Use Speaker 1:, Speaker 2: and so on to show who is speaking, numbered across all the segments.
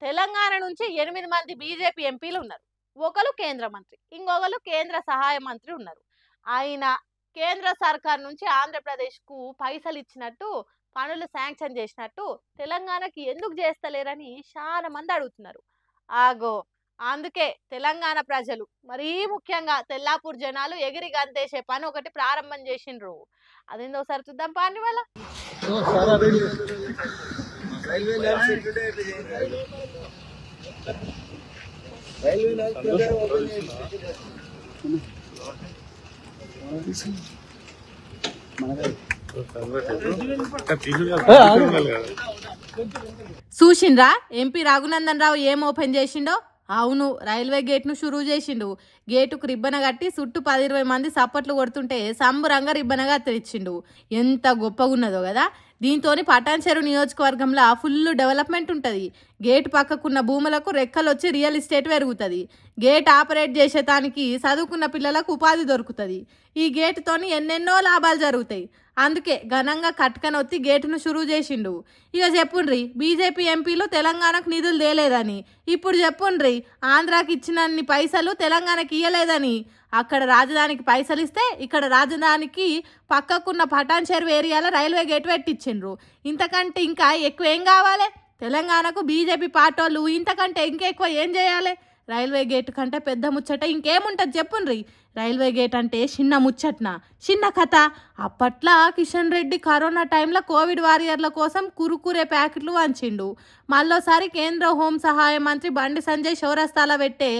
Speaker 1: తెలంగాణ నుంచి 8 మంది బీజేపీ ఎంపీలు ఉన్నారు. ఒకరు కేంద్ర మంత్రి, ఇంకొకరు కేంద్ర సహాయ మంత్రి ఉన్నారు. ఆయన కేంద్ర సర్కార్ నుంచి ఆంధ్రప్రదేశ్కు పైసలు ఇచ్చినట్టు, పనులు శాంక్షన్ చేసినట్టు తెలంగాణకి ఎందుకు చేస్తలేరని చాలా మంది అడుగుతున్నారు. ఆగో అందుకే తెలంగాణ ప్రజలు, మరీ ముఖ్యంగా తెల్లాపూర్ జనాలు ఎగిరి గంతేసే పని ఒకటి ప్రారంభం చేసిండ్రు. అదేందో ఒకసారి చూద్దాం పాండి వాళ్ళ. చూసిండ్రా ఎంపీ రఘునందన్ రావు ఏం ఓపెన్ చేసిండో? అవును, రైల్వే గేట్ను షురూ చేసిండు. గేటుకు రిబ్బన కట్టి చుట్టూ 10-20 మంది సప్పట్లు కొడుతుంటే సంబరంగా రిబ్బనగా తెచ్చిండు. ఎంత గొప్పగున్నదో కదా. దీంతో పటాన్చెరు నియోజకవర్గంలో ఫుల్ డెవలప్మెంట్ ఉంటుంది. గేట్ పక్కకున్న భూములకు రెక్కలు వచ్చి రియల్ ఎస్టేట్ పెరుగుతుంది. గేట్ ఆపరేట్ చేసేదానికి చదువుకున్న పిల్లలకు ఉపాధి దొరుకుతుంది. ఈ గేటుతోని ఎన్నెన్నో లాభాలు జరుగుతాయి. అందుకే ఘనంగా కట్కనొత్తి గేటును షురూ చేసిండు. ఇక చెప్పుండ్రి బీజేపీ ఎంపీలు తెలంగాణకు నిధులు తేలేదని. ఇప్పుడు చెప్పుండ్రి ఆంధ్రాకి ఇచ్చినన్ని పైసలు తెలంగాణకి ఇయ్యలేదని. అక్కడ రాజధానికి పైసలు ఇస్తే ఇక్కడ రాజధానికి పక్కకున్న పటాన్చెరు ఏరియాలో రైల్వే గేట్ పెట్టించిండ్రు. ఇంతకంటే ఇంకా ఎక్కువ ఏం కావాలి? తెలంగాణకు బీజేపీ పార్టీలు ఇంతకంటే ఇంకెక్కువ ఏం చేయాలి? రైల్వే గేట్ కంటే పెద్ద ముచ్చట ఇంకేముంటుంది చెప్పుండ్రి. రైల్వే గేట్ అంటే చిన్న ముచ్చట్న, చిన్న కథ. అప్పట్లో కిషన్ రెడ్డి కరోనా టైంలో కోవిడ్ వారియర్ల కోసం కురుకురే ప్యాకెట్లు వంచిండు. మళ్ళోసారి కేంద్ర హోం సహాయ మంత్రి బండి సంజయ్ చౌరస్తాల పెట్టే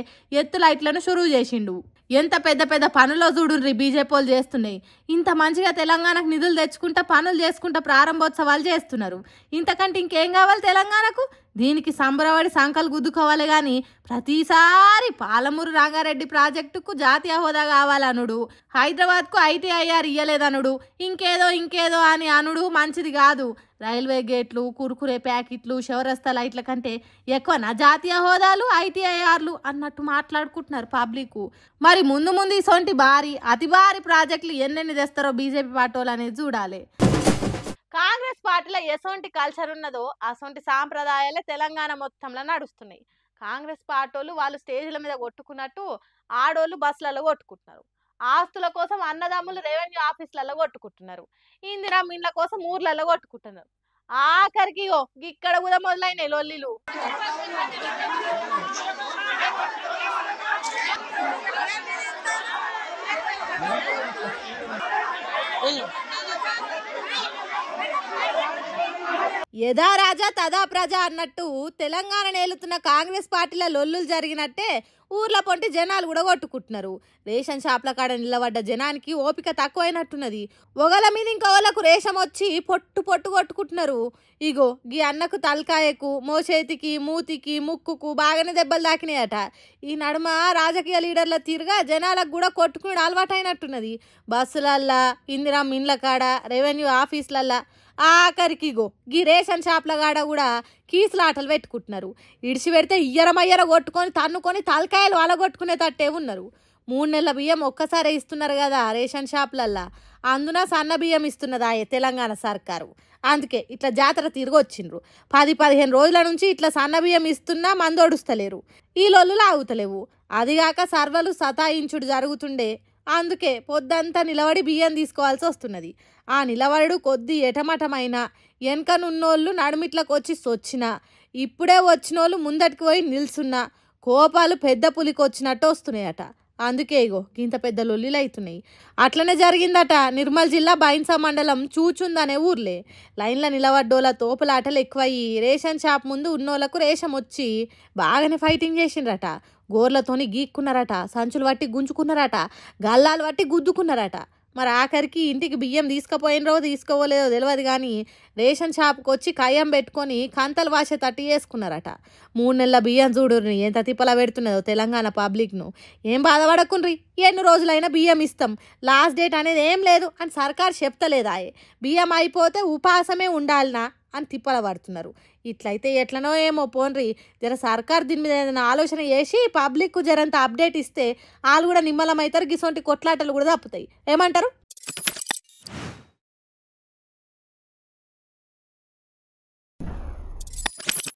Speaker 1: ఎత్తు లైట్లను షురూ చేసిండు. ఎంత పెద్ద పెద్ద పనులో చూడుండ్రి బీజేపీలు చేస్తున్నాయి. ఇంత మంచిగా తెలంగాణకు నిధులు తెచ్చుకుంటా పనులు చేసుకుంటా ప్రారంభోత్సవాలు చేస్తున్నారు. ఇంతకంటే ఇంకేం కావాలి తెలంగాణకు? దీనికి సంబరపడి సంకలు గుద్దుకోవాలి కానీ ప్రతిసారి పాలమూరు రంగారెడ్డి ప్రాజెక్టుకు జాతీయ హోదా కావాలనుడు, హైదరాబాద్కు ఐటీఐఆర్ ఇయ్యలేదనుడు, ఇంకేదో అని అనుడు మంచిది కాదు. రైల్వే గేట్లు, కురుకురే ప్యాకెట్లు, చౌరస్తా లైట్ల కంటే ఎక్కువనా జాతీయ హోదాలు, ఐటీఐఆర్లు అన్నట్టు మాట్లాడుకుంటున్నారు పబ్లిక్. మరి ముందు ఇసొంటి అతి భారీ ప్రాజెక్టులు ఎన్నెన్ని తెస్తారో బీజేపీ పార్టీలు అనేది చూడాలి. కాంగ్రెస్ పార్టీలో ఎసొంటి కల్చర్ ఉన్నదో అసొంటి సాంప్రదాయాలే తెలంగాణ మొత్తంలో నడుస్తున్నాయి. కాంగ్రెస్ పార్టీలు వాళ్ళు స్టేజ్ల మీద కొట్టుకున్నట్టు ఆడోళ్ళు బస్సులలో కొట్టుకుంటున్నారు. ఆస్తుల కోసం అన్నదమ్ములు రెవెన్యూ ఆఫీసులలో కొట్టుకుంటున్నారు. ఇందిరా మిన్ల కోసం ఊర్లలో కొట్టుకుంటున్నారు. ఆఖరికి ఇక్కడ కూడా మొదలైన లొల్లిలు. యథా రాజా తదా ప్రజ అన్నట్టు తెలంగాణ నేలుతున్న కాంగ్రెస్ పార్టీలో లొల్లులు జరిగినట్టే ఊర్ల పొంటి జనాలు కూడా కొట్టుకుంటున్నారు. రేషన్ షాప్ల కాడ నిలబడ్డ జనానికి ఓపిక తక్కువైనట్టున్నది. ఒకళ్ళ మీద ఇంకోళ్ళకు రేషం వచ్చి పొట్టు కొట్టుకుంటున్నారు. ఇగో గీ అన్నకు తలకాయకు, మోచేతికి, మూతికి, ముక్కుకు బాగానే దెబ్బలు తాకినాయట. ఈ నడుమ రాజకీయ లీడర్ల తీరుగా జనాలకు కూడా కొట్టుకుని అలవాటైనట్టున్నది. బస్సులల్లా, ఇందిరా మిన్ల కాడ, రెవెన్యూ ఆఫీసులల్లా, ఆఖరికి గీ రేషన్ షాప్ల కాడ కూడా కీసులాటలు పెట్టుకుంటున్నారు. ఇడిచి పెడితే ఇయ్యరమయ్యర కొట్టుకొని తన్నుకొని తలకాయలు అలగొట్టుకునేటట్టే ఉన్నారు. 3 నెలల బియ్యం ఒక్కసారే ఇస్తున్నారు కదా రేషన్ షాప్లల్లా. అందున సన్న బియ్యం ఇస్తున్నదా తెలంగాణ సర్కారు. అందుకే ఇట్లా జాతర తిరిగి వచ్చిండ్రు. 10-15 రోజుల నుంచి ఇట్లా సన్న బియ్యం ఇస్తున్నా మందోడుస్తలేరు. ఈ లొల్లులు ఆగుతలేవు. అదిగాక సర్వలు సతాయించుడు జరుగుతుండే. అందుకే పొద్దంతా నిలబడి బియ్యం తీసుకోవాల్సి వస్తున్నది. ఆ నిలబడు కొద్ది ఎటమటమైనా వెనకనున్నోళ్ళు నడుమిట్లకు వచ్చి సొచ్చినా, ఇప్పుడే వచ్చినోళ్ళు ముందటికి పోయి నిల్చున్నా కోపాలు పెద్ద పులికి వచ్చినట్టు వస్తున్నాయట. అందుకే ఇంత పెద్ద లొల్లిలు అవుతున్నాయి. అట్లనే జరిగిందట నిర్మల్ జిల్లా బైన్సా మండలం చూచుందనే ఊర్లే. లైన్లో నిలబడ్డోళ్ళ తోపులాటలు ఎక్కువయ్యి రేషన్ షాప్ ముందు ఉన్నోళ్లకు రేషం వచ్చి బాగానే ఫైటింగ్ చేసిండ్రట. గోర్లతోని గీక్కున్నారట, సంచులు పట్టి గుంజుకున్నారట, గల్లాలు పట్టి గుద్దుకున్నారట. మరి ఆఖరికి ఇంటికి బియ్యం తీసుకుపోయినరో తీసుకోలేదో తెలియదు కానీ రేషన్ షాప్కి వచ్చి కయ్యం పెట్టుకొని కంతలు వాసే తట్టి చేసుకున్నారట. 3 నెలల బియ్యం చూడుర్రి ఎంత తిప్పలా పెడుతున్నదో తెలంగాణ పబ్లిక్ను. ఏం బాధపడకుండ్రి, ఎన్ని రోజులైనా బియ్యం ఇస్తాం, లాస్ట్ డేట్ అనేది ఏం లేదు అని సర్కార్ చెప్తలేదాయే. బియ్యం అయిపోతే ఉపాసమే ఉండాలనా అని తిప్పల పడుతున్నారు. ఇట్లయితే ఎట్లనో ఏమో పోన్రి. జర సర్కార్ దీని మీద ఏదైనా ఆలోచన చేసి పబ్లిక్కు జరంత అప్డేట్ ఇస్తే వాళ్ళు కూడా నిమ్మలం అవుతారు. గిసొంటి కొట్లాటలు కూడా తప్పుతాయి. ఏమంటారు?